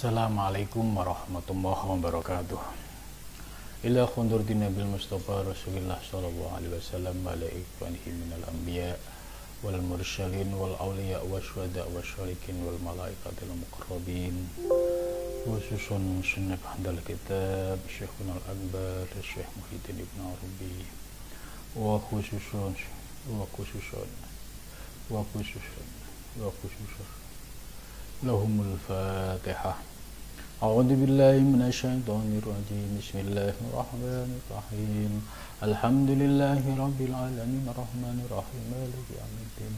Assalamualaikum warahmatullahi wabarakatuh. Ila khundurti Nabil Mustafa Rasulullah sallallahu alaihi wasallam ala ikhwanihi minal anbiya wal mursalin wal awliya wa syuhada wa syarikin wal malaikatil muqarrabin, khususun sunnah handal kitab Syekhul Akbar Syekh Muhyiddin Ibn Arabi wa khususun lahumul fatihah. A'udzu billahi minasyaitonir rajim. Bismillahirrahmanirrahim. Alhamdulillahi rabbil alamin arrahmanir rahim maliki yaumiddin.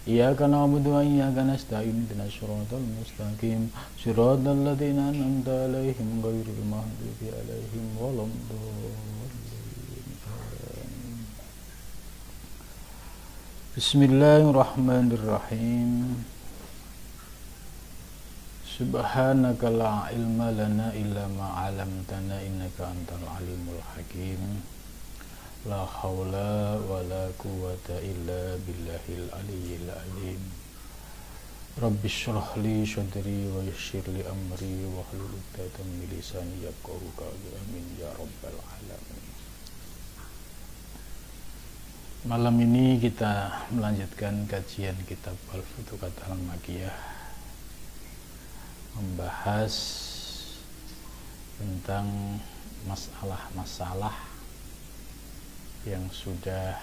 Iyyaka na'budu wa iyyaka nasta'in ihdinas siratal mustaqim siratal ladzina an'amta 'alaihim ghairil maghdubi 'alaihim waladdallin. Bismillahirrahmanirrahim. Subhanaka la ilma lana illa ma 'allamtana innaka antal alimul hakim. La haula wa la quwwata illa billahil aliyyil azim. Rabbi shrah li sadri wa yassir li amri wa hlul 'uqdatam min lisani yafqahu qawli. Amin ya rabbal alamin. Malam ini kita melanjutkan kajian kitab Al-Futuhat Al-Makkiyah, membahas tentang masalah-masalah yang sudah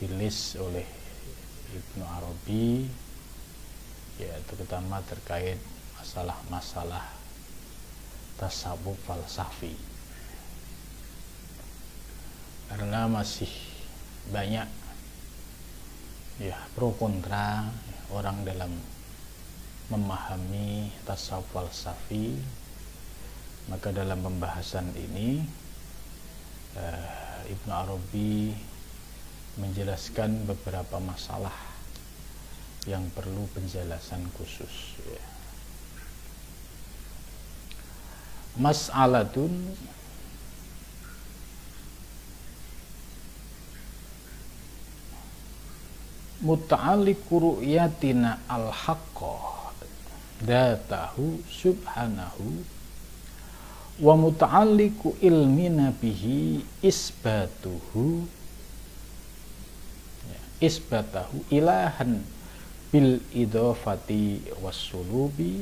dilis oleh Ibnu Arabi, yaitu terutama terkait masalah-masalah tasawuf falsafi, karena masih banyak pro kontra orang dalam memahami tasawuf falsafi. Maka dalam pembahasan ini Ibnu Arabi menjelaskan beberapa masalah yang perlu penjelasan khusus. Mas'alatun muta'alliqu ru'yatina al-haqqa datahu subhanahu wa muta'alliqu ilmina bihi isbatahu ilahan bil idhafati wassulubi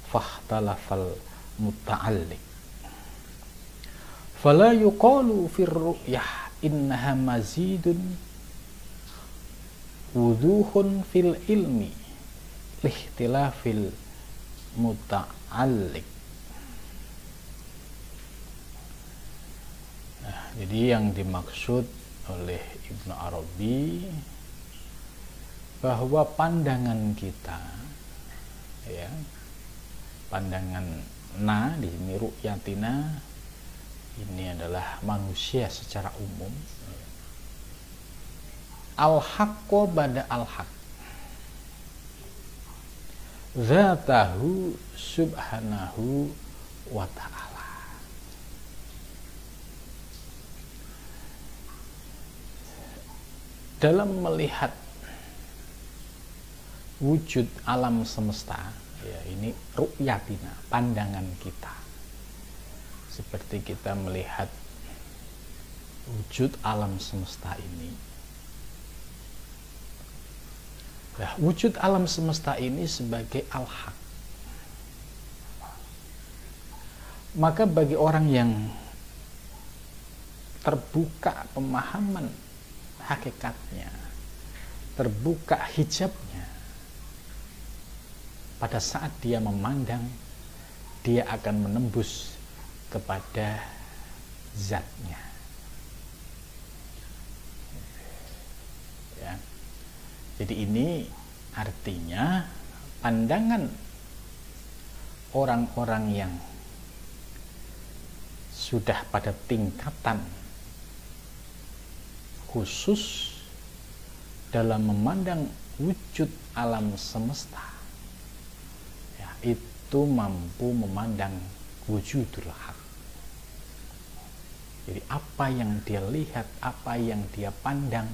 fahtalafal muta'alliq fala yuqalu fir ru'yah innaha mazidun wuduhun fil ilmi lihtilafil muta'alliq. Nah, jadi yang dimaksud oleh Ibnu Arabi bahwa pandangan kita, pandangan di sini ru'yatina, ini adalah manusia secara umum, al-haqqo bada al-haq, zatahu subhanahu wa ta'ala. Dalam melihat wujud alam semesta, ini ru'yatina, pandangan kita, seperti kita melihat wujud alam semesta ini. Nah, wujud alam semesta ini sebagai al-haq. Maka bagi orang yang terbuka pemahaman hakikatnya, terbuka hijabnya, pada saat dia memandang, dia akan menembus kepada zatnya. Jadi ini artinya pandangan orang-orang yang sudah pada tingkatan khusus dalam memandang wujud alam semesta, itu mampu memandang wujudul haq. Jadi apa yang dia lihat, apa yang dia pandang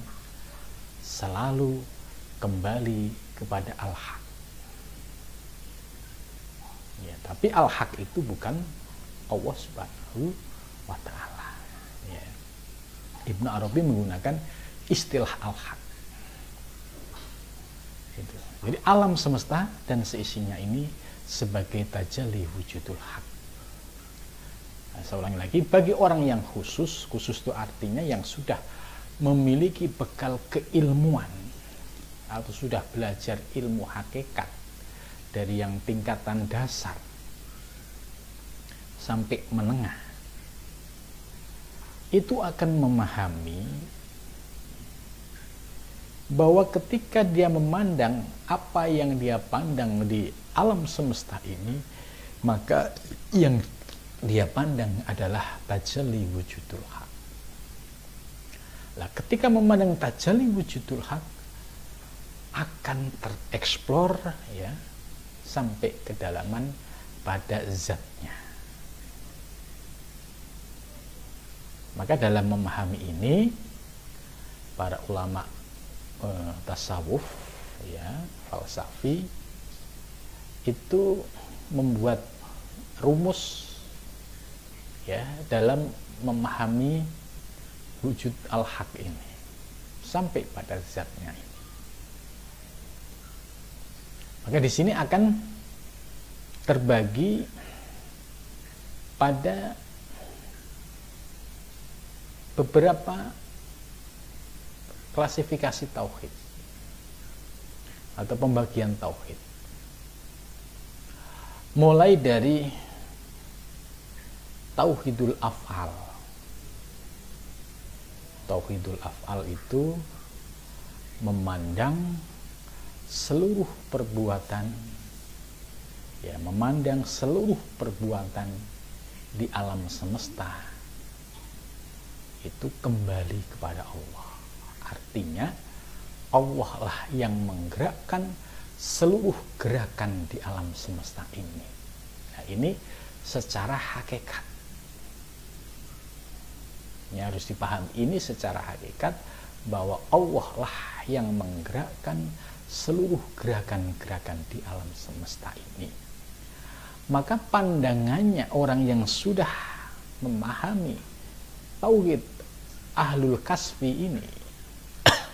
selalu kembali kepada al-haq. Ya, tapi al-haq itu bukan Allah Subhanahu wa Ta'ala. Ya. Ibnu Arabi menggunakan istilah al-haq. Gitu. Jadi alam semesta dan seisinya ini sebagai tajalli wujudul haq. Nah, saya ulangi lagi, bagi orang yang khusus itu artinya yang sudah memiliki bekal keilmuan atau sudah belajar ilmu hakikat dari yang tingkatan dasar sampai menengah, itu akan memahami bahwa ketika dia memandang apa yang dia pandang di alam semesta ini, maka yang dia pandang adalah tajalli wujudul haq. Nah, ketika memandang tajalli wujudul haq, akan tereksplor ya sampai kedalaman pada zatnya. Maka dalam memahami ini, para ulama tasawuf ya, falsafi itu membuat rumus ya dalam memahami wujud al-haq ini sampai pada zatnya ini. Maka di sini akan terbagi pada beberapa klasifikasi tauhid atau pembagian tauhid. Mulai dari tauhidul af'al. Tauhidul af'al itu memandang seluruh perbuatan, ya, memandang seluruh perbuatan di alam semesta itu kembali kepada Allah. Artinya Allah lah yang menggerakkan seluruh gerakan di alam semesta ini. Nah, ini secara hakikat. Ini harus dipahami, ini secara hakikat bahwa Allah lah yang menggerakkan seluruh gerakan-gerakan di alam semesta ini. Maka pandangannya orang yang sudah memahami tauhid ahlul kasfi ini,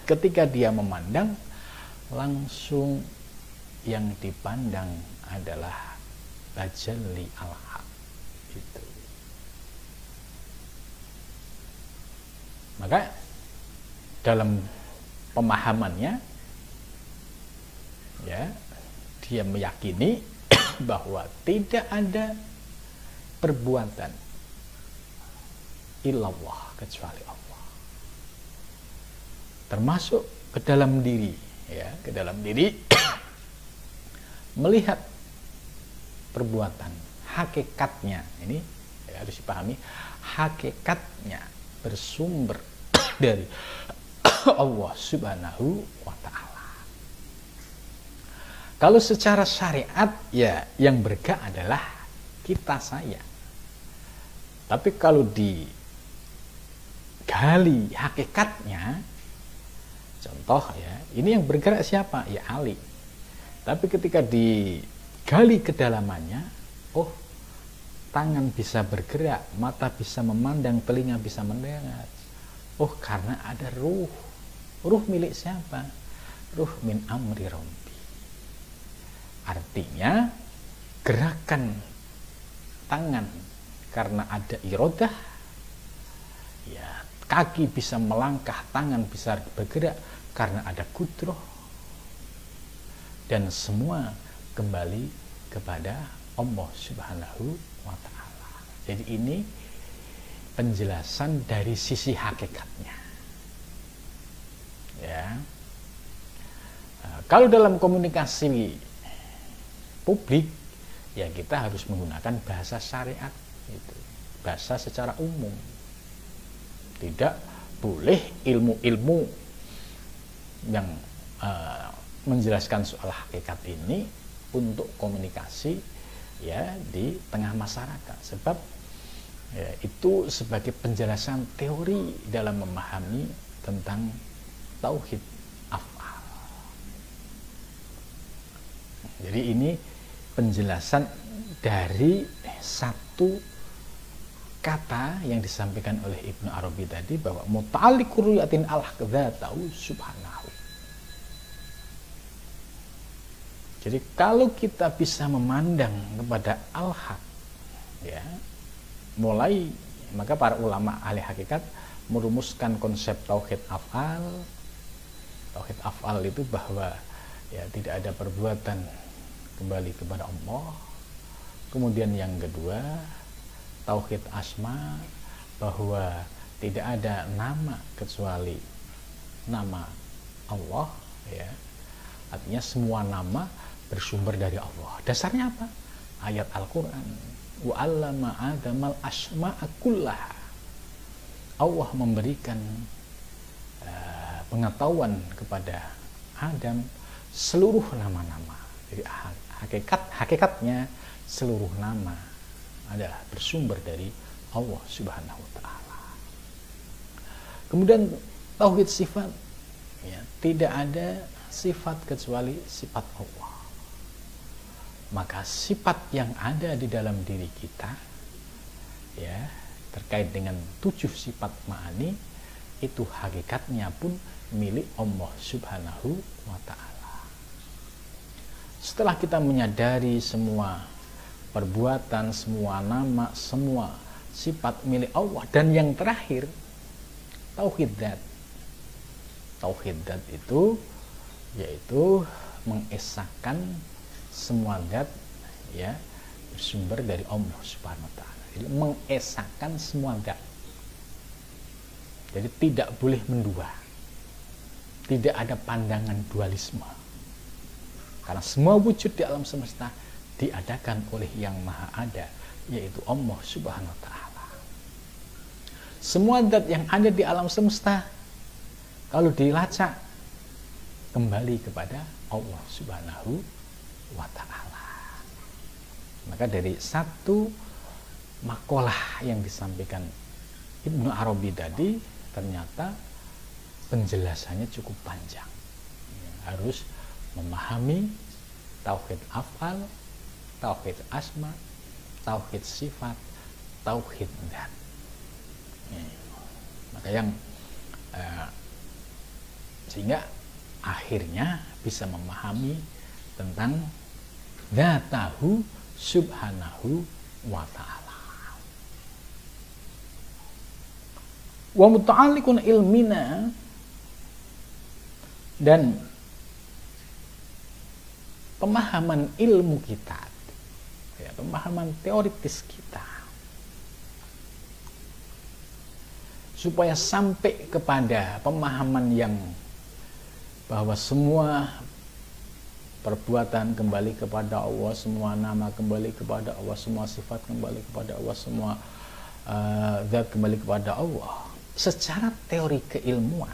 ketika dia memandang, langsung yang dipandang adalah tajalli al-haq itu. Maka dalam pemahamannya ya, dia meyakini bahwa tidak ada perbuatan illallah kecuali Allah, termasuk ke dalam diri ya, ke dalam diri melihat perbuatan hakikatnya ini ya, harus dipahami, hakikatnya bersumber dari Allah Subhanahu wa Ta'ala. Kalau secara syariat ya yang bergerak adalah kita, saya. Tapi kalau digali hakikatnya, contoh ya, ini yang bergerak siapa? Ya Ali. Tapi ketika digali kedalamannya, oh, tangan bisa bergerak, mata bisa memandang, telinga bisa mendengar. Oh, karena ada ruh. Ruh milik siapa? Ruh min amri Rabbi. Artinya gerakan tangan karena ada irodah, ya, kaki bisa melangkah, tangan bisa bergerak karena ada kudroh, dan semua kembali kepada Allah Subhanahu wa Ta'ala. Jadi ini penjelasan dari sisi hakikatnya ya. Kalau dalam komunikasi publik ya kita harus menggunakan bahasa syariat itu, bahasa secara umum. Tidak boleh ilmu-ilmu yang menjelaskan soal hakikat ini untuk komunikasi ya di tengah masyarakat, sebab ya, itu sebagai penjelasan teori dalam memahami tentang tauhid af'al. Jadi ini penjelasan dari satu kata yang disampaikan oleh Ibnu Arabi tadi, bahwa muta'alliqur ru'yatin al-haqdzatahu subhanahu. Jadi kalau kita bisa memandang kepada al-haq, ya, maka para ulama ahli hakikat merumuskan konsep tauhid af'al. Tauhid af'al itu bahwa ya tidak ada perbuatan kembali kepada Allah. Kemudian yang kedua, tauhid asma, bahwa tidak ada nama kecuali nama Allah, ya. Artinya semua nama bersumber dari Allah. Dasarnya apa? Ayat Al-Qur'an, wa 'allama Adamal asma'a kullaha. Allah memberikan pengetahuan kepada Adam seluruh nama-nama. Jadi hakikatnya seluruh nama adalah bersumber dari Allah Subhanahu wa taala. Kemudian tauhid sifat, ya, tidak ada sifat kecuali sifat Allah. Maka sifat yang ada di dalam diri kita, ya, terkait dengan 7 sifat ma'ani, itu hakikatnya pun milik Allah Subhanahu wa ta'ala. Setelah kita menyadari semua perbuatan, semua nama, semua sifat milik Allah, dan yang terakhir tauhid dzat. Tauhid dzat itu yaitu mengesahkan semua zat, ya, bersumber dari Allah Subhanahu wa taala. Jadi mengesahkan semua zat. Jadi tidak boleh mendua. Tidak ada pandangan dualisme. Karena semua wujud di alam semesta diadakan oleh yang maha ada, yaitu Allah Subhanahu wa taala. Semua zat yang ada di alam semesta kalau dilacak kembali kepada Allah Subhanahu wa ta'ala. Maka dari satu makalah yang disampaikan Ibnu Arabi tadi, ternyata penjelasannya cukup panjang. Harus memahami tauhid af'al, tauhid asma, tauhid sifat, tauhid dzat. Maka yang sehingga akhirnya bisa memahami tentang dzatahu subhanahu wa ta'ala. Wa muta'alliqun ilmina, dan pemahaman ilmu kita, ya, pemahaman teoritis kita, supaya sampai kepada pemahaman yang bahwa semua perbuatan kembali kepada Allah, semua nama kembali kepada Allah, semua sifat kembali kepada Allah, semua zat kembali kepada Allah. Secara teori keilmuan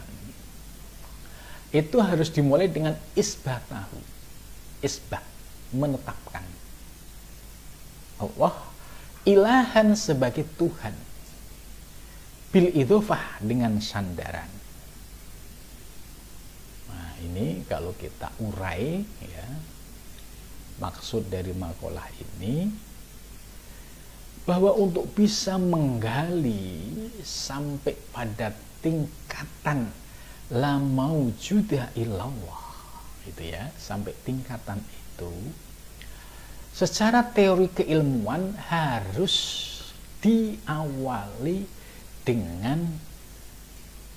itu harus dimulai dengan isbatahu. Isbat, menetapkan Allah ilahan sebagai Tuhan, bil idhofah, dengan sandaran. Ini kalau kita urai, ya, maksud dari makalah ini, bahwa untuk bisa menggali sampai pada tingkatan la maujuda illallah, gitu ya, sampai tingkatan itu, secara teori keilmuan harus diawali dengan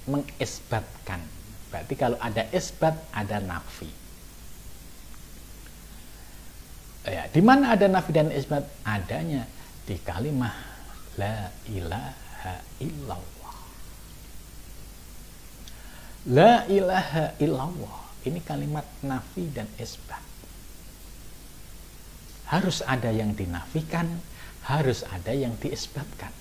mengisbatkan. Berarti kalau ada isbat, ada nafi. Ya, di mana ada nafi dan isbat? Adanya di kalimah la ilaha illallah. La ilaha illallah. Ini kalimat nafi dan isbat. Harus ada yang dinafikan, harus ada yang diisbatkan.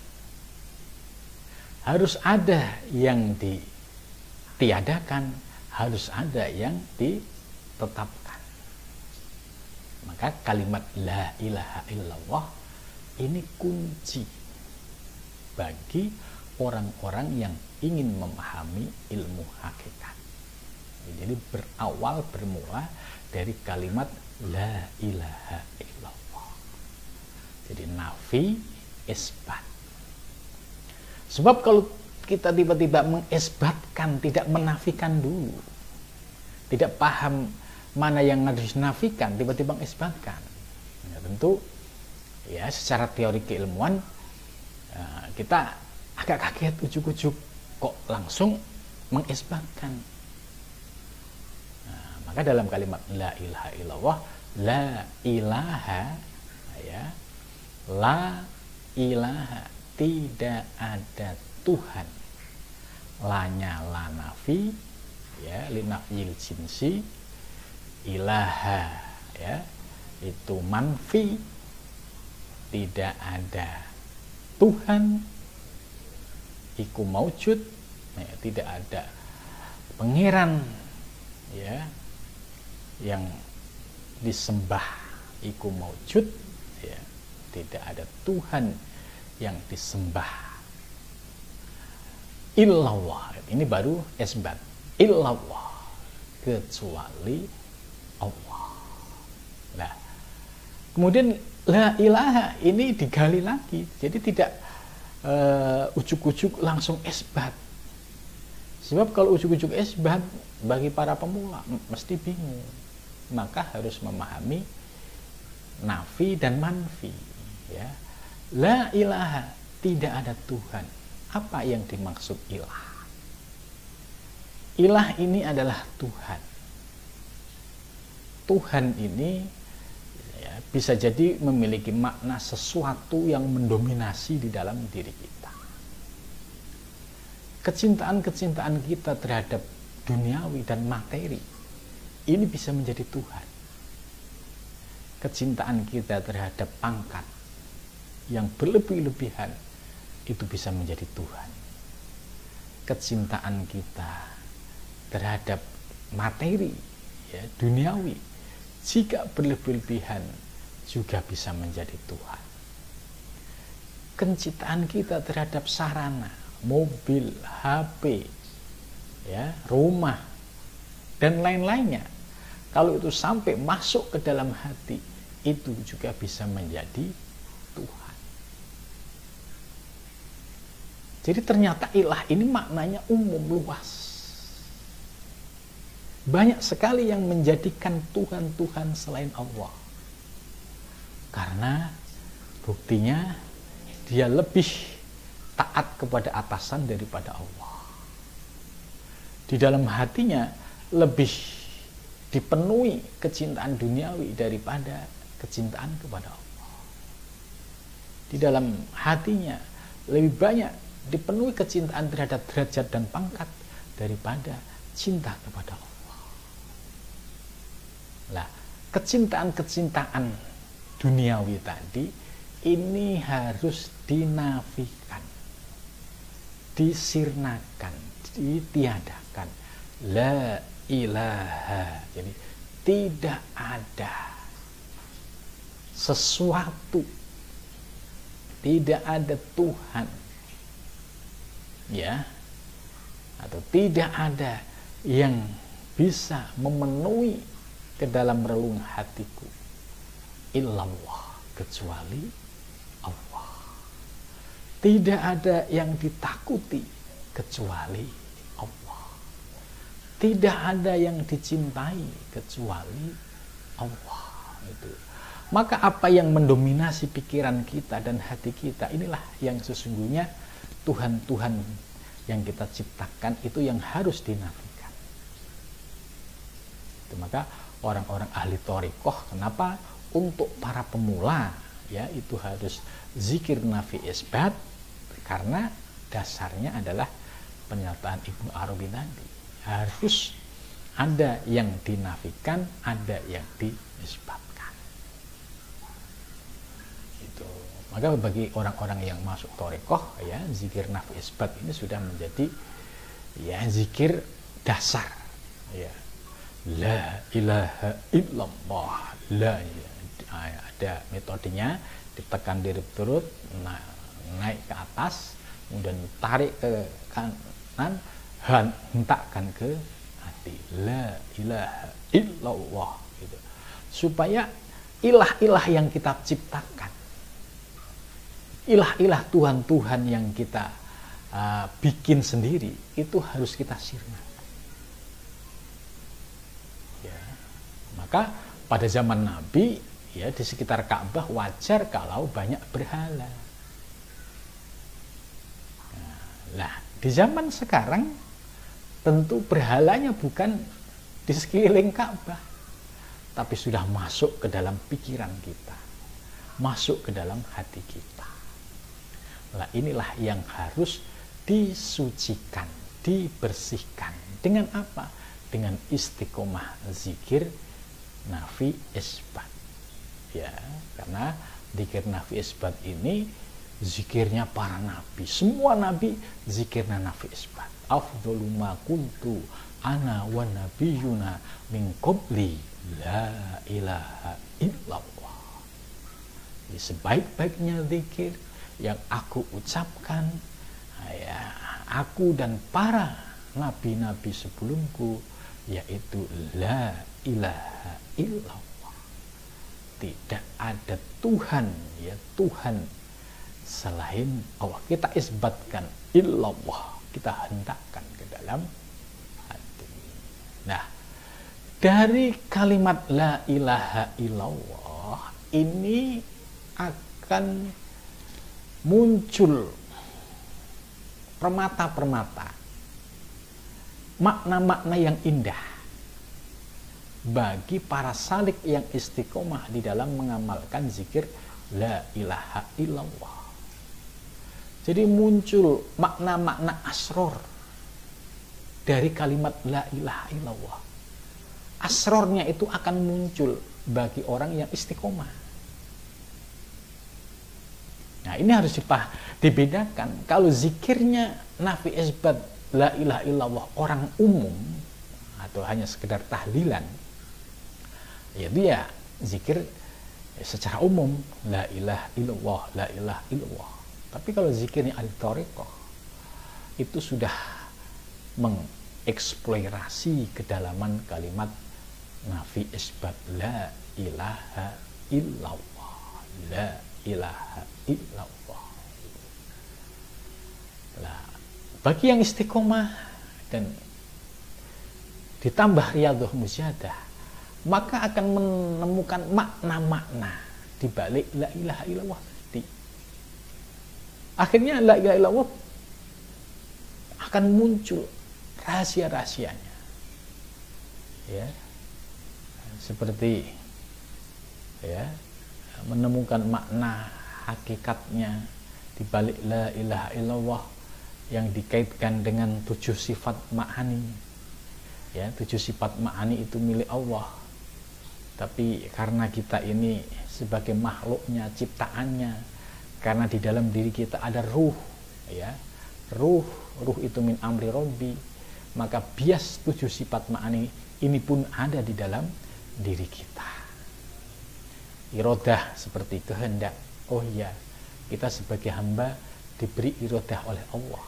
Harus ada yang ditiadakan, harus ada yang ditetapkan. Maka kalimat la ilaha illallah ini kunci bagi orang-orang yang ingin memahami ilmu hakikat. Jadi bermula dari kalimat la ilaha illallah. Jadi nafi isbat. Sebab kalau kita tiba-tiba mengisbatkan, tidak menafikan dulu, tidak paham mana yang harus dinafikan, tiba-tiba mengisbatkan, ya, tentu ya secara teori keilmuan kita agak kaget, ujuk-ujuk kok langsung mengisbatkan. Maka dalam kalimat la ilaha illallah, la ilaha, ya, la ilaha, tidak ada Tuhan, lanya la nafi, ya, linafil jinsi, ilaha, ya, itu manfi, tidak ada Tuhan, iku maujud, ya, tidak ada pangeran, ya, yang disembah, iku maujud, ya, tidak ada Tuhan yang disembah, illallah, ini baru isbat, illallah, kecuali Allah. Nah, kemudian la ilaha ini digali lagi, jadi tidak ujuk-ujuk langsung isbat. Sebab kalau ujuk-ujuk isbat bagi para pemula mesti bingung, maka harus memahami nafi dan manfi, ya. La ilaha, tidak ada Tuhan. Apa yang dimaksud ilah? Ilah ini adalah Tuhan. Tuhan ini, ya, bisa jadi memiliki makna sesuatu yang mendominasi di dalam diri kita. Kecintaan-kecintaan kita terhadap duniawi dan materi ini bisa menjadi Tuhan. Kecintaan kita terhadap pangkat yang berlebih-lebihan itu bisa menjadi Tuhan. Kecintaan kita terhadap materi, ya, duniawi, jika berlebih-lebihan juga bisa menjadi Tuhan. Kecintaan kita terhadap sarana, mobil, HP, ya, rumah, dan lain-lainnya, kalau itu sampai masuk ke dalam hati, itu juga bisa menjadi Tuhan. Jadi ternyata ilah ini maknanya umum, luas. Banyak sekali yang menjadikan Tuhan-Tuhan selain Allah. Karena buktinya dia lebih taat kepada atasan daripada Allah. Di dalam hatinya lebih dipenuhi kecintaan duniawi daripada kecintaan kepada Allah. Di dalam hatinya lebih banyak dipenuhi kecintaan terhadap derajat dan pangkat daripada cinta kepada Allah. Nah, kecintaan-kecintaan duniawi tadi ini harus dinafikan, disirnakan, ditiadakan. La ilaha, jadi tidak ada sesuatu, tidak ada Tuhan, ya, atau tidak ada yang bisa memenuhi ke dalam relung hatiku, illallah, kecuali Allah. Tidak ada yang ditakuti kecuali Allah. Tidak ada yang dicintai kecuali Allah. Itu. Maka apa yang mendominasi pikiran kita dan hati kita, inilah yang sesungguhnya Tuhan-Tuhan yang kita ciptakan itu yang harus dinafikan. Itu, maka orang-orang ahli thariqah, kenapa untuk para pemula, ya, itu harus zikir nafi isbat, karena dasarnya adalah pernyataan Ibnu Arabi tadi. Harus ada yang dinafikan, ada yang diisbatkan. Maka bagi orang-orang yang masuk thariqah, ya, zikir nafi isbat ini sudah menjadi, ya, zikir dasar, ya. La ilaha illallah, la, ya. Ada metodenya, ditekan diri turut, naik ke atas, kemudian tarik ke kanan, hentakkan ke hati. La ilaha illallah, gitu. Supaya ilah-ilah yang kita ciptakan ilah-ilah Tuhan-Tuhan yang kita bikin sendiri itu harus kita sirna. Ya. Maka pada zaman Nabi ya di sekitar Ka'bah wajar kalau banyak berhala. Nah, di zaman sekarang tentu berhalanya bukan di sekeliling Ka'bah, tapi sudah masuk ke dalam pikiran kita, masuk ke dalam hati kita. Nah, inilah yang harus disucikan, dibersihkan. Dengan apa? Dengan istiqomah zikir nafi isbat. Ya, karena zikir nafi isbat ini zikirnya para nabi. Semua nabi zikirnya nafi isbat. Afdhalu ma kuntu ana wa nabiyuna min qabli la ilaha illallah. Jadi sebaik-baiknya zikir yang aku ucapkan, ya, aku dan para nabi-nabi sebelumku, yaitu la ilaha illallah. Tidak ada Tuhan, ya Tuhan selain Allah. Kita isbatkan illallah, kita hendakkan ke dalam hati. Nah, dari kalimat la ilaha illallah ini akan muncul permata-permata, makna-makna yang indah bagi para salik yang istiqomah di dalam mengamalkan zikir la ilaha illallah. Jadi muncul makna-makna asror dari kalimat la ilaha illallah. Asrornya itu akan muncul bagi orang yang istiqomah. Nah, ini harus dibedakan. Kalau zikirnya nafi isbat la ilaha illallah orang umum atau hanya sekedar tahlilan, ya dia zikir secara umum la ilaha illallah, la ilaha illallah. Tapi kalau zikirnya al-thariqah itu sudah mengeksplorasi kedalaman kalimat nafi isbat la ilaha illallah, la ilaha illallah. Nah, bagi yang istiqomah dan ditambah riyadhah mujahadah, maka akan menemukan makna-makna di balik la ilaha illallah tadi. Akhirnya la ilaha illallah akan muncul rahasia-rahasianya. Ya. Seperti ya, menemukan makna hakikatnya di balik la ilaha illallah yang dikaitkan dengan 7 sifat ma'ani. Ya, 7 sifat ma'ani itu milik Allah. Tapi karena kita ini sebagai makhluknya, ciptaannya, karena di dalam diri kita ada ruh, ya. Ruh itu min amri Rabbi, maka bias 7 sifat ma'ani ini pun ada di dalam diri kita. Irodah seperti kehendak. Oh iya, kita sebagai hamba diberi irodah oleh Allah.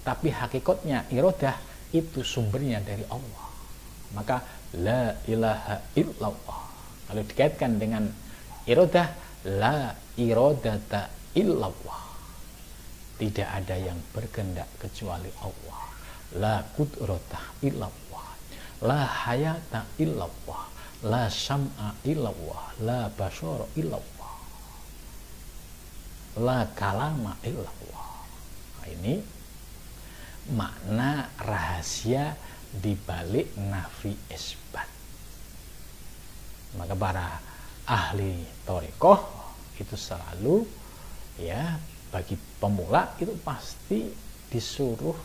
Tapi hakikatnya irodah itu sumbernya dari Allah. Maka la ilaha illallah. Kalau dikaitkan dengan irodah, la irodata illallah. Tidak ada yang berkehendak kecuali Allah. La qudrata illallah. La hayata illallah. La sam'a illallah, la basara illallah, la kalama illallah. Nah, ini makna rahasia di balik nafi isbat. Maka para ahli thariqah itu selalu, ya, bagi pemula itu pasti disuruh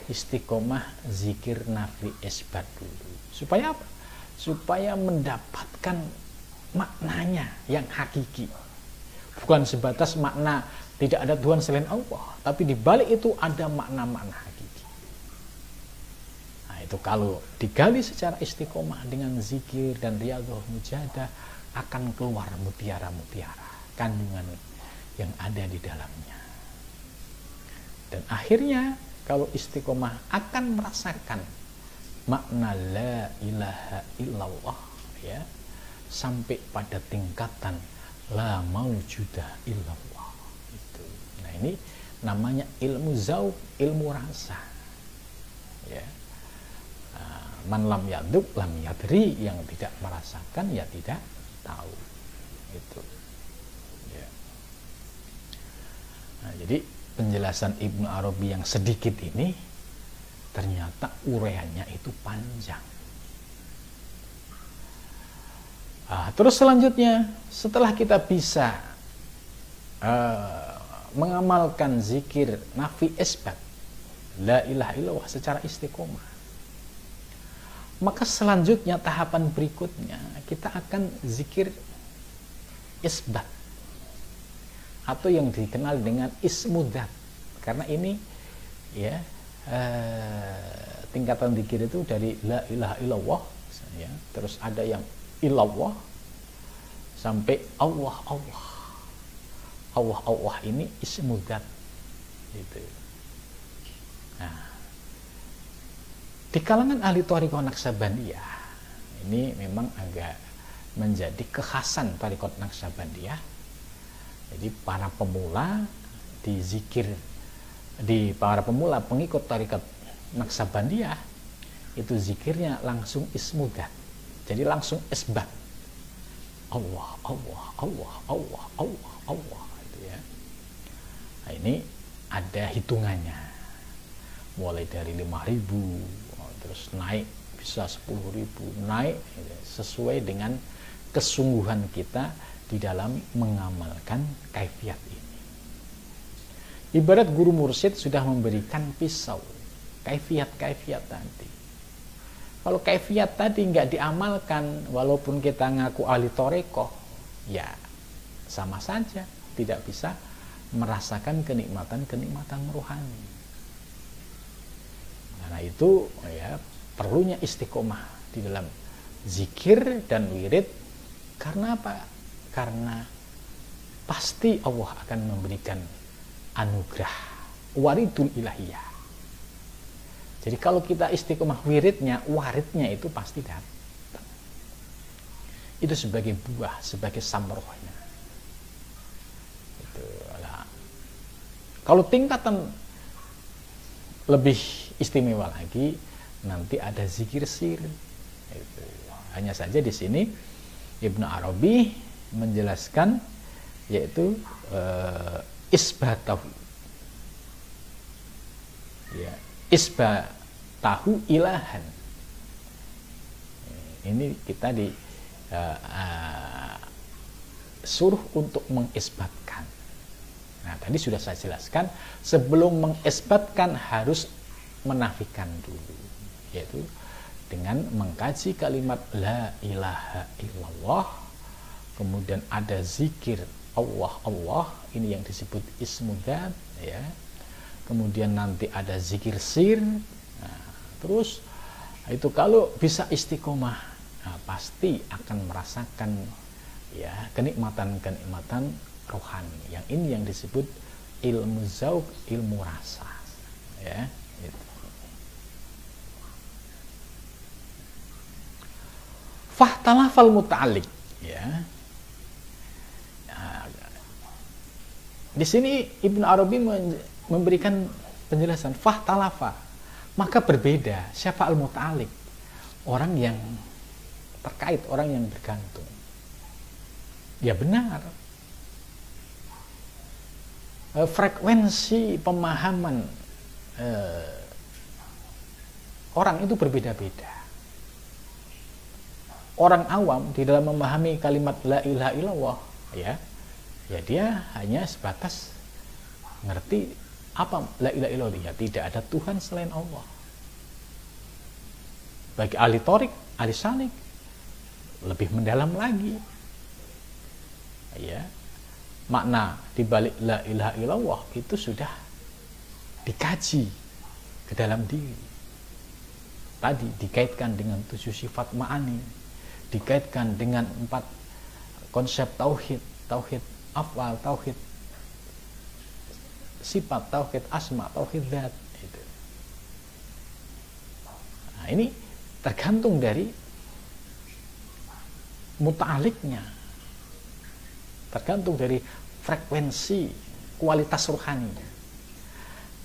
istiqomah zikir nafi isbat dulu. Supaya apa? Supaya mendapatkan maknanya yang hakiki. Bukan sebatas makna tidak ada Tuhan selain Allah, tapi di balik itu ada makna-makna hakiki. Nah, itu kalau digali secara istiqomah dengan zikir dan riyadhah mujahadah, akan keluar mutiara-mutiara kandungan yang ada di dalamnya. Dan akhirnya kalau istiqomah akan merasakan makna la ilaha illallah, ya, sampai pada tingkatan la maujuda illallah. ini namanya ilmu zauq, ilmu rasa. Ya. Man lam yaduk lam yadri, yang tidak merasakan ya tidak tahu. Itu. Ya. Nah, jadi penjelasan Ibnu Arabi yang sedikit ini ternyata uraiannya itu panjang. Terus selanjutnya, setelah kita bisa mengamalkan zikir nafi isbat la ilaha illallah secara istiqomah, maka selanjutnya tahapan berikutnya kita akan zikir isbat atau yang dikenal dengan ismudat, karena ini ya tingkatan zikir itu dari la ilaha illallah ya, terus ada yang illallah sampai Allah ini ismudat gitu. Nah, di kalangan ahli thariqah Naqsabandiyah ini memang agak menjadi kekhasan thariqah Naqsabandiyah. Jadi para pemula di zikir, para pemula pengikut thariqah Naqsabandiyah itu zikirnya langsung ismudat. Jadi langsung isbat. Allah itu ya. Nah, ini ada hitungannya. Mulai dari 5.000 terus naik bisa 10.000, naik sesuai dengan kesungguhan kita di dalam mengamalkan kaifiat ini. Ibarat guru mursyid sudah memberikan pisau kaifiat tadi. Kalau kaifiat tadi nggak diamalkan, walaupun kita ngaku ahli thariqah, ya sama saja tidak bisa merasakan kenikmatan rohani. Karena itu ya perlunya istiqomah di dalam zikir dan wirid. Karena apa? Karena pasti Allah akan memberikan anugerah waridul ilahiyah. Jadi kalau kita istiqomah wiridnya, waridnya itu pasti datang. Itu sebagai buah, sebagai samrohnya. Kalau tingkatan lebih istimewa lagi, nanti ada zikir sir. Hanya saja di sini Ibnu Arabi menjelaskan yaitu isbatahu. Ya, isbatahu ilahan. Ini kita suruh untuk mengisbatkan. Nah, tadi sudah saya jelaskan, sebelum mengisbatkan harus menafikan dulu, yaitu dengan mengkaji kalimat la ilaha illallah, kemudian ada zikir Allah, ini yang disebut ismudat ya. Kemudian nanti ada zikir sir. Nah, terus itu kalau bisa istiqomah, nah, pasti akan merasakan ya kenikmatan rohani. Yang ini yang disebut ilmu zauq, ilmu rasa ya. Gitu. Fahtalafal muta'alliq ya. Nah, di sini Ibnu Arabi memberikan penjelasan fahtalafa, maka berbeda. Siapa al-muta'alliq? Orang yang terkait, orang yang bergantung. Ya benar, frekuensi pemahaman orang itu berbeda-beda. Orang awam di dalam memahami kalimat la ilaha illallah ya dia hanya sebatas ngerti apa la ilaha illallah, ya tidak ada Tuhan selain Allah. Bagi ahli thariq, ahli salik lebih mendalam lagi ya, makna dibalik la ilaha illallah itu sudah dikaji ke dalam diri. Tadi dikaitkan dengan 7 sifat ma'ani, dikaitkan dengan 4 konsep tauhid, tauhid afal, tauhid sifat, tauhid asma, tauhid zat itu. Nah, ini tergantung dari muta'aliknya, tergantung dari frekuensi kualitas rohaninya.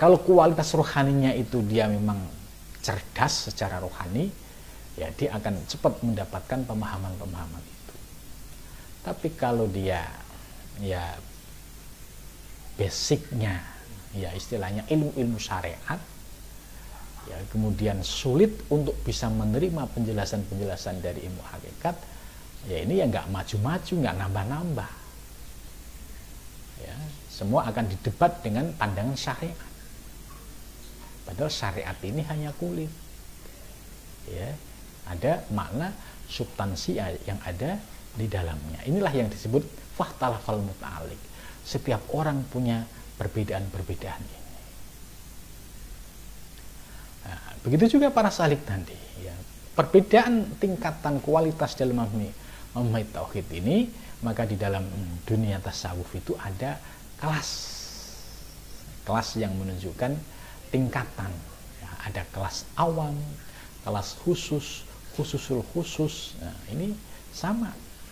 Kalau kualitas rohaninya itu dia memang cerdas secara rohani, ya dia akan cepat mendapatkan pemahaman-pemahaman itu. Tapi kalau dia ya basicnya, ya istilahnya ilmu-ilmu syariat, ya kemudian sulit untuk bisa menerima penjelasan-penjelasan dari ilmu hakikat, ya ini ya nggak maju-maju, nggak nambah-nambah. Ya, semua akan didebat dengan pandangan syariat. Padahal syariat ini hanya kulit. Ya, ada makna substansi yang ada di dalamnya. Inilah yang disebut fahtalafal muta'alik. Setiap orang punya perbedaan-perbedaan ini. Nah, begitu juga para salik nanti. Ya. Perbedaan tingkatan kualitas dalam memahami tauhid ini, maka di dalam dunia tasawuf itu ada kelas yang menunjukkan tingkatan. Ya, ada kelas awam, kelas khusus, khususul khusus. Nah, ini sama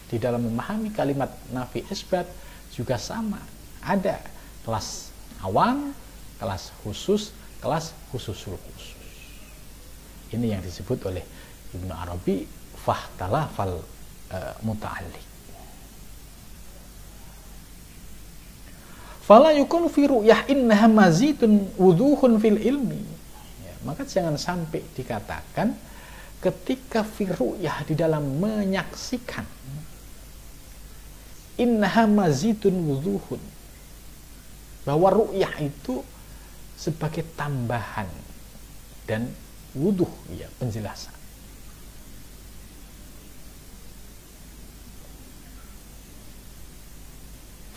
di dalam memahami kalimat nafi isbat juga sama. Ada kelas awam, kelas khusus, kelas khususul khusus. Ini yang disebut oleh Ibnu Arabi fahtalafal muta'alliq. Fala yukun fi ru'yah innaha mazidun wuduhun fil ilmi. Ya, maka jangan sampai dikatakan ketika fi ru'yah di dalam menyaksikan innaha mazidun wuduhun, bahwa ru'yah itu sebagai tambahan dan wuduh, ya penjelasan.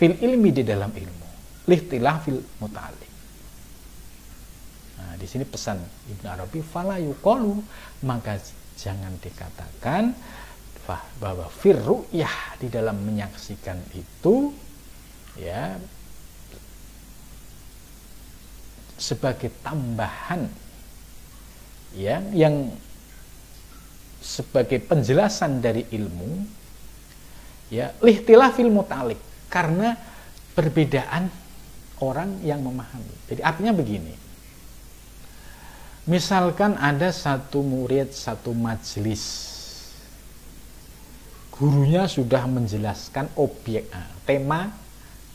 Fil ilmi di dalam ilmu. Lihtilafil muta'alliq. Nah, di sini pesan Ibnu Arabi, fala yuqalu, maka jangan dikatakan bahwa fir ru'yah di dalam menyaksikan itu ya sebagai tambahan yang sebagai penjelasan dari ilmu, ya lihtilafil muta'alliq, karena perbedaan orang yang memahami. Jadi artinya begini, misalkan ada satu murid, satu majelis, gurunya sudah menjelaskan tema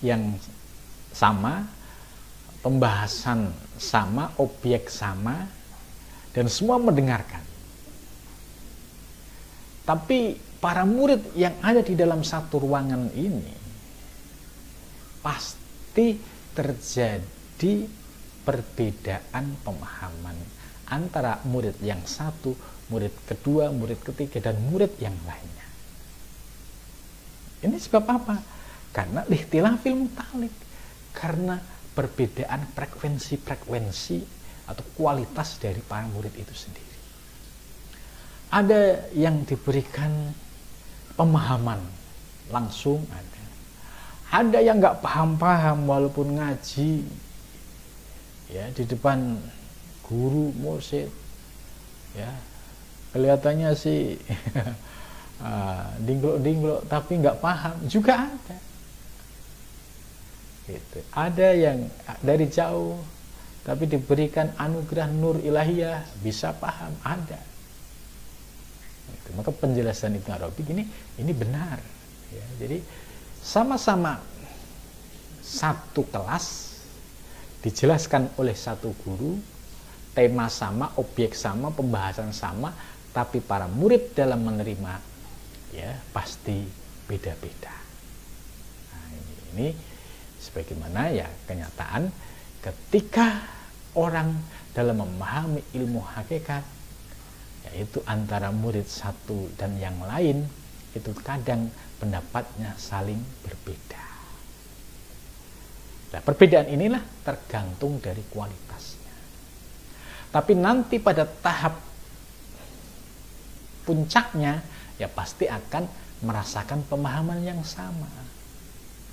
yang sama, pembahasan sama, objek sama, dan semua mendengarkan. Tapi para murid yang ada di dalam satu ruangan ini pasti terjadi perbedaan pemahaman antara murid yang satu, murid kedua, murid ketiga, dan murid yang lainnya. Ini sebab apa? Karena lihtilafil muta'alliq, karena perbedaan frekuensi atau kualitas dari para murid itu sendiri. Ada yang diberikan pemahaman langsung, ada yang nggak paham-paham walaupun ngaji ya di depan guru mursyid, ya kelihatannya sih dinglok-dinglok tapi nggak paham juga ada. Gitu. Ada yang dari jauh tapi diberikan anugerah nur ilahiyah bisa paham, ada. Gitu. Maka penjelasan Ibnu Arabi ini benar. Ya, jadi sama-sama satu kelas dijelaskan oleh satu guru, tema sama, objek sama, pembahasan sama, tapi para murid dalam menerima ya pasti beda-beda. Nah, ini sebagaimana ya kenyataan ketika orang dalam memahami ilmu hakikat, yaitu antara murid satu dan yang lain itu kadang pendapatnya saling berbeda. Nah, perbedaan inilah tergantung dari kualitasnya. Tapi nanti pada tahap puncaknya ya pasti akan merasakan pemahaman yang sama.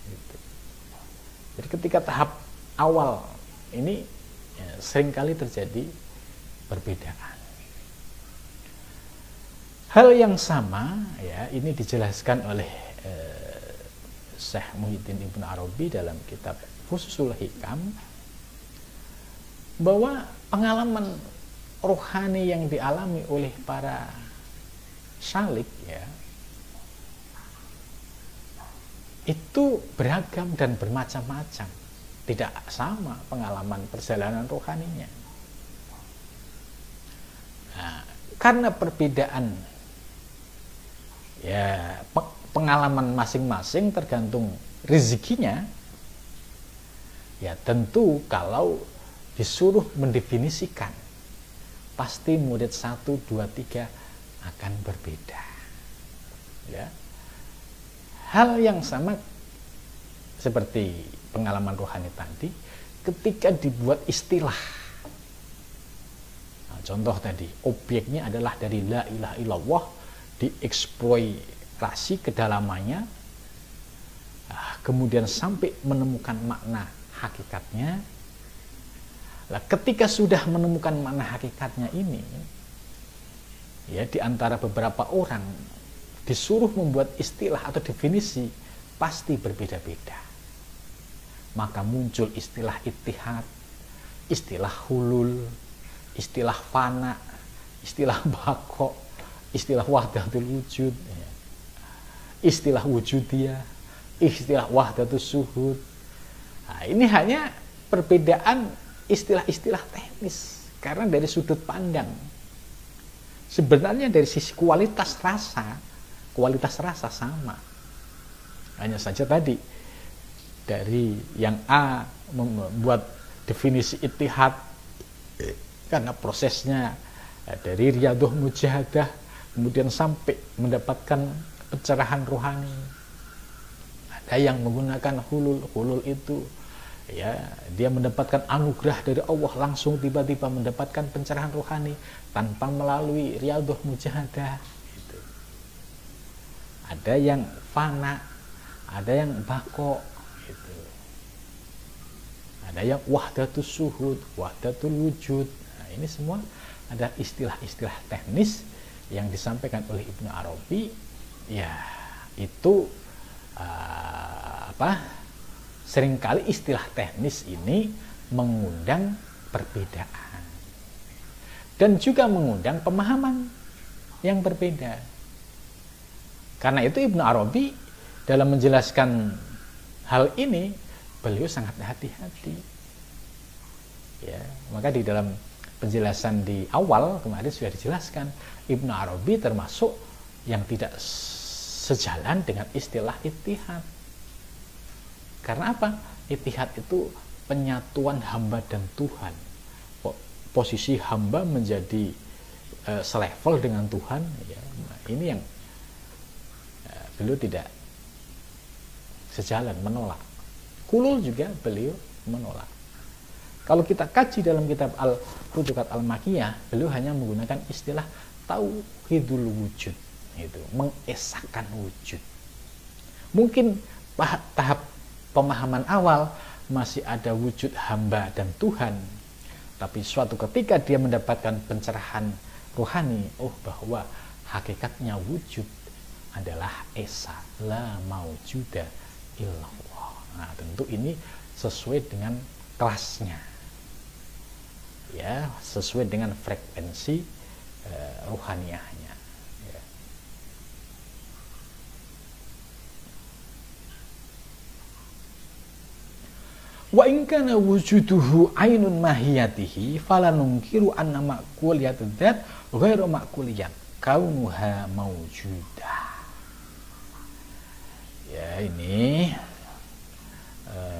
Gitu. Jadi ketika tahap awal ini ya, seringkali terjadi perbedaan. Hal yang sama ya ini dijelaskan oleh Syekh Muhyiddin Ibnu Arabi dalam kitab Fususul Hikam, bahwa pengalaman rohani yang dialami oleh para salik ya, itu beragam dan bermacam-macam, tidak sama pengalaman perjalanan rohaninya. Nah, karena perbedaan ya pengalaman masing-masing tergantung rezekinya, ya tentu kalau disuruh mendefinisikan, pasti murid 1, 2, 3 akan berbeda ya. Hal yang sama seperti pengalaman rohani tadi, ketika dibuat istilah. Nah, contoh tadi, objeknya adalah dari la ilaha illallah, dieksploitasi kedalamannya, kemudian sampai menemukan makna hakikatnya. Nah, ketika sudah menemukan makna hakikatnya ini, ya di antara beberapa orang disuruh membuat istilah atau definisi, pasti berbeda-beda. Maka muncul istilah ittihad, istilah hulul, istilah fana, istilah bako, istilah wahdatul wujud, istilah wujudiyah, istilah wahdatus suhud. Nah, ini hanya perbedaan istilah-istilah teknis, karena dari sudut pandang. Sebenarnya dari sisi kualitas rasa sama. Hanya saja tadi dari yang A membuat definisi ittihad karena prosesnya dari riyadhah mujahadah, kemudian sampai mendapatkan pencerahan rohani. Ada yang menggunakan hulul itu ya, dia mendapatkan anugerah dari Allah, langsung tiba-tiba mendapatkan pencerahan rohani tanpa melalui riyadhah mujahadah gitu. Ada yang fana, ada yang bako gitu. Ada yang wahdatus suhud, wahdatul wujud. Nah, ini semua ada istilah-istilah teknis yang disampaikan oleh Ibnu Arabi. Ya, itu seringkali istilah teknis ini mengundang perbedaan dan juga mengundang pemahaman yang berbeda. Karena itu Ibnu Arabi dalam menjelaskan hal ini, beliau sangat hati-hati ya. Maka di dalam penjelasan di awal kemarin sudah dijelaskan, Ibnu Arabi termasuk yang tidak sejalan dengan istilah ittihad. Karena apa? Ittihad itu penyatuan hamba dan Tuhan. Posisi hamba menjadi selevel dengan Tuhan. Ya. Nah, ini yang beliau tidak sejalan, menolak. Hulul juga beliau menolak. Kalau kita kaji dalam kitab Al-Futuhat Al-Makiyah, beliau hanya menggunakan istilah tauhidul wujud, itu mengesahkan wujud. Mungkin tahap pemahaman awal masih ada wujud hamba dan Tuhan, tapi suatu ketika dia mendapatkan pencerahan rohani, bahwa hakikatnya wujud adalah esa, la maujuda illallah. Nah, tentu ini sesuai dengan kelasnya ya, sesuai dengan frekuensi rohaniahnya ya. Wa in kana wujuduhu ainun mahiyatihi falanungkiru anna ma'kuliyatu dzat ghairu ma'kuliyat kaunuha mawjudah. Ya, ini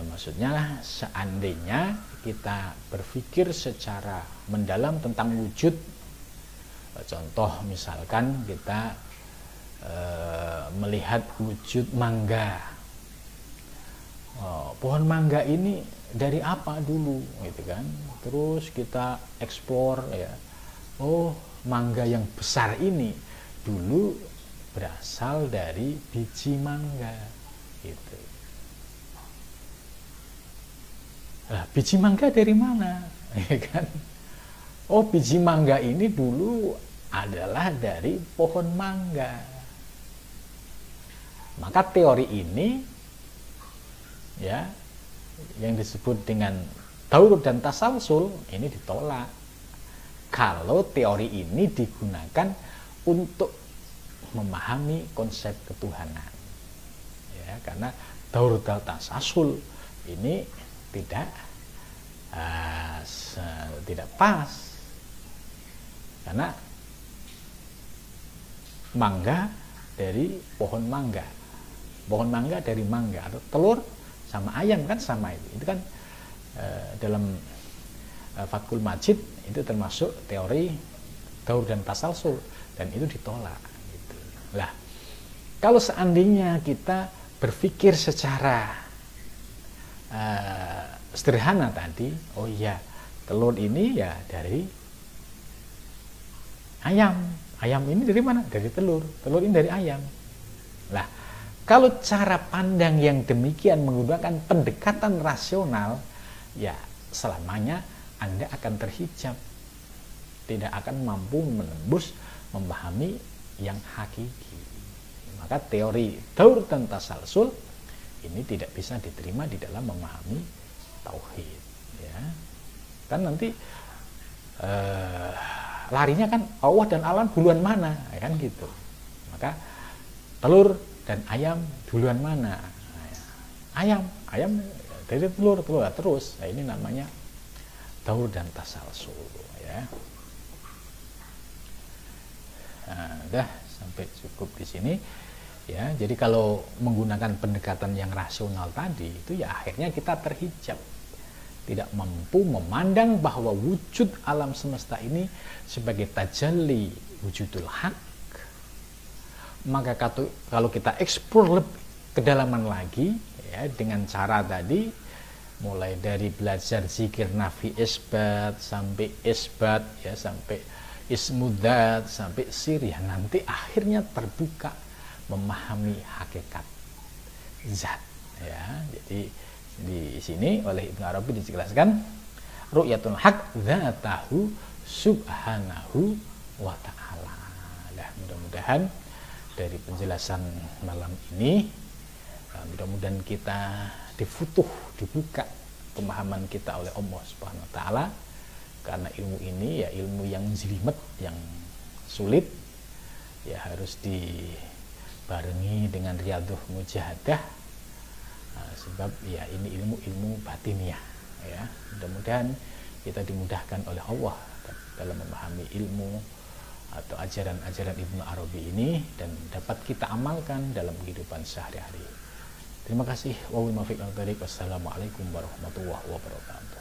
maksudnya seandainya kita berpikir secara mendalam tentang wujud, contoh misalkan kita melihat wujud mangga. Pohon mangga ini dari apa dulu gitu kan, terus kita eksplor ya, mangga yang besar ini dulu berasal dari biji mangga gitu. Nah, biji mangga dari mana? Ya kan? Biji mangga ini dulu adalah dari pohon mangga. Maka teori ini ya yang disebut dengan daur dan tasalsul ini ditolak kalau teori ini digunakan untuk memahami konsep ketuhanan. Ya, karena daur dan tasalsul ini tidak pas. Karena mangga dari pohon mangga dari mangga, atau telur sama ayam kan sama itu kan dalam Fathul Majid itu termasuk teori daur dan tasalsul, dan itu ditolak gitu. Lah, kalau seandainya kita berpikir secara sederhana tadi, oh iya, telur ini ya dari ayam ini dari mana? Dari telur ini dari ayam. Lah, kalau cara pandang yang demikian menggunakan pendekatan rasional, ya selamanya Anda akan terhijab, tidak akan mampu menembus, memahami yang hakiki. Maka teori daur dan tasalsul ini tidak bisa diterima di dalam memahami tauhid. Ya, kan nanti larinya kan Allah dan alam duluan mana, ya kan gitu. Maka telur dan ayam duluan mana? Ayam dari telur terus. Nah, ini namanya daur dan tasalsul, ya. Nah, udah sampai cukup di sini, ya. Jadi kalau menggunakan pendekatan yang rasional tadi itu ya akhirnya kita terhijab, tidak mampu memandang bahwa wujud alam semesta ini sebagai tajalli wujudul haq. Maka kalau kita eksplor lebih kedalaman lagi, ya, dengan cara tadi, mulai dari belajar zikir nafi isbat sampai isbat, ya, sampai ismudat, sampai sirih, nanti akhirnya terbuka memahami hakikat zat, ya. Jadi di sini oleh Ibnu Arabi dijelaskan ru'yatul haq dzatahu subhanahu wa ta'ala. Nah, mudah-mudahan dari penjelasan malam ini, mudah-mudahan kita dibuka pemahaman kita oleh Allah Subhanahu wa taala, karena ilmu ini ya ilmu yang jelimet, yang sulit, ya harus dibarengi dengan riyadhah mujahadah, sebab ya ini ilmu batiniah, ya. Mudah-mudahan kita dimudahkan oleh Allah dalam memahami ilmu atau ajaran-ajaran Ibnu Arabi ini, dan dapat kita amalkan dalam kehidupan sehari-hari. Terima kasih. Wassalamualaikum warahmatullahi wabarakatuh.